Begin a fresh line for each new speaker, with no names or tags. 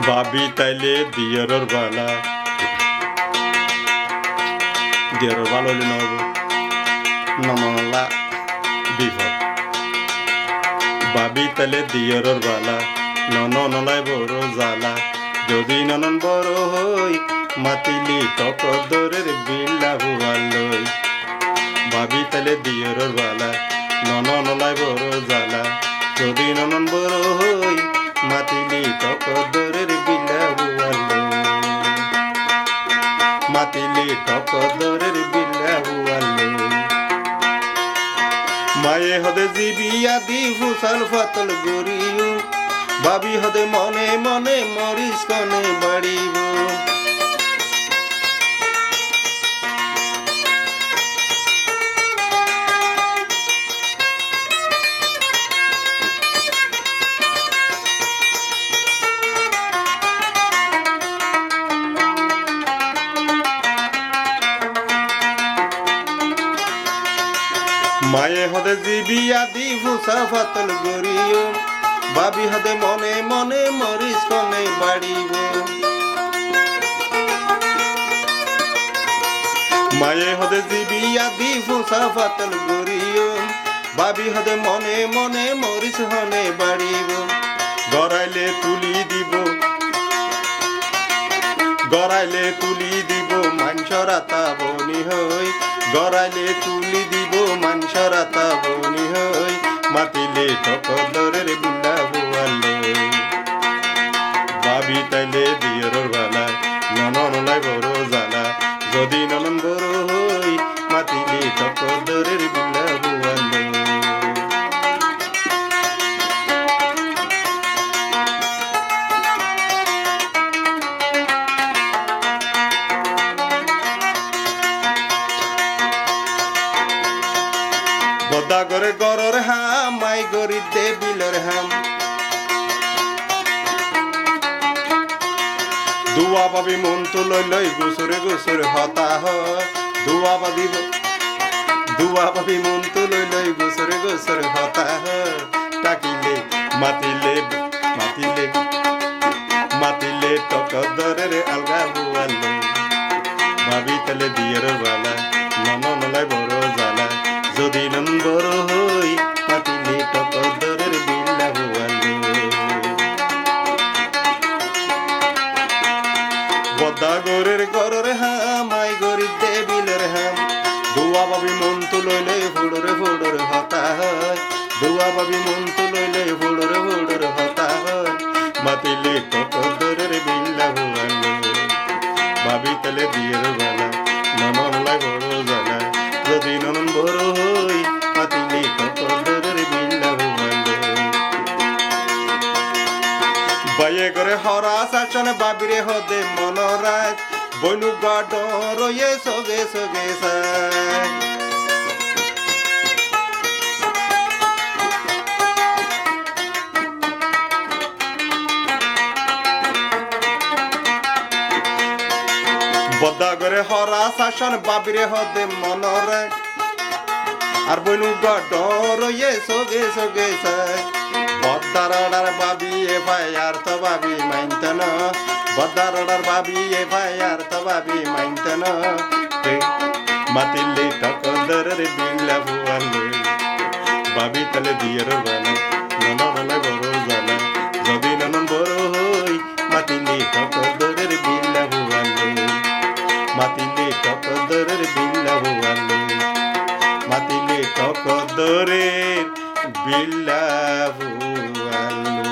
ভাবি তাইলে দিয়রর বালা দিয়রর বালা হইলে নহব ননলা বিপদ ভাবি তাইলে দিয়রর বালা ননলাই বড় জ্বালা যদি ননন বড় হই মাতিলি টকদরের বিল্লা হুয়ালই ভাবি তাইলে দিয়রর বালা ননলাই বড় জ্বালা যদি ননন বড় হই মাতিলি টকদরের বিল্লা হুয়ালই মাতিলি টকদরের বিল্লা হুয়ালই মায়ে হদে জিবিয়া দি ফুসাল ফাতল গরিও ভাবি হদে মনে মনে মরিস কনে বাড়িব মায়ে হদে জিবিয়া দি ফুসা ফাতল গরিও ভাবি হদে মনে মনে মরিস কনে বাড়িব মায়ে হদে জিবিয়া দি ফুসা ফাতল গরিও ভাবি হদে মনে মনে মরিস হনে বাড়িব গড়াইলে তুলি দিব গড়াইলে তুলি দিব মানসরাতা বনি হই গড়াইলে তুলি দিব মানসরাতা বনি হই মাতিলে টকদরের বিল্লা হুয়ালই ভাবি তাইলে দিয়রর বালা ননলাই বড় জ্বালা যদি ননন বড় হই মাতিলে টকদরের বিল্লা হুয়ালই বদা করে গরর হাম মাই গরি দে বিলর হাম দুয়া পাবি মন তো লই লই গুসরে গুসরে হতা হয় দুয়া পাবি মন তো লই লই গুসরে গুসরে হতা হয় টাকিলে মাতিলে মাতিলে মাতিলে টকদরের আলগা হুয়ালই ভাবি তালে দিয়ের বালা ননলাই বড় জ্বালা যদি নন বড় হই মাতিলে টকদরের বিল্লা হুয়ালই বদা গরের গরর হাম আই গরি দে বিলের হাম দুয়া পাবি মন তো লইলে ফুড়রে ফুড়রে হতা হয় দুয়া পাবি মন তো লইলে ফুড়রে ফুড়রে হতা হয় মাতিলে টকদরের বিল্লা হুয়ালই ভাবি তালে দিয়ের বালা ননলাই বড় জ্বালা যদি ননন বড় হই মাতিলে টকদরের বিল্লা হুয়ালই বাইয়ে করে হরা শাসন বাবিরে হদে মনরাজ বনু গাডর এ সগে সগে সাই বদা করে হরা শাসন বাবিরে হদে মনরাজ আর বনু গাডর এ সগে সগে সাই বদারডার বাবি এ ভাইয়ার তো বাবি মাইনতন বদারডার বাবি এ ভাইয়ার তো বাবি মাইনতন মাতিলে টকদরের বিল্লা হুয়ালই ভাবি তালে দিয়ের বালা ননলাই বড় জ্বালা যদি ননন বড় হই মাতিলে টকদরের বিল্লা হুয়ালই মাতিলে টকদরের বিল্লা হুয়ালই মাতিলে টকদরের বিল্লা হুয়ালই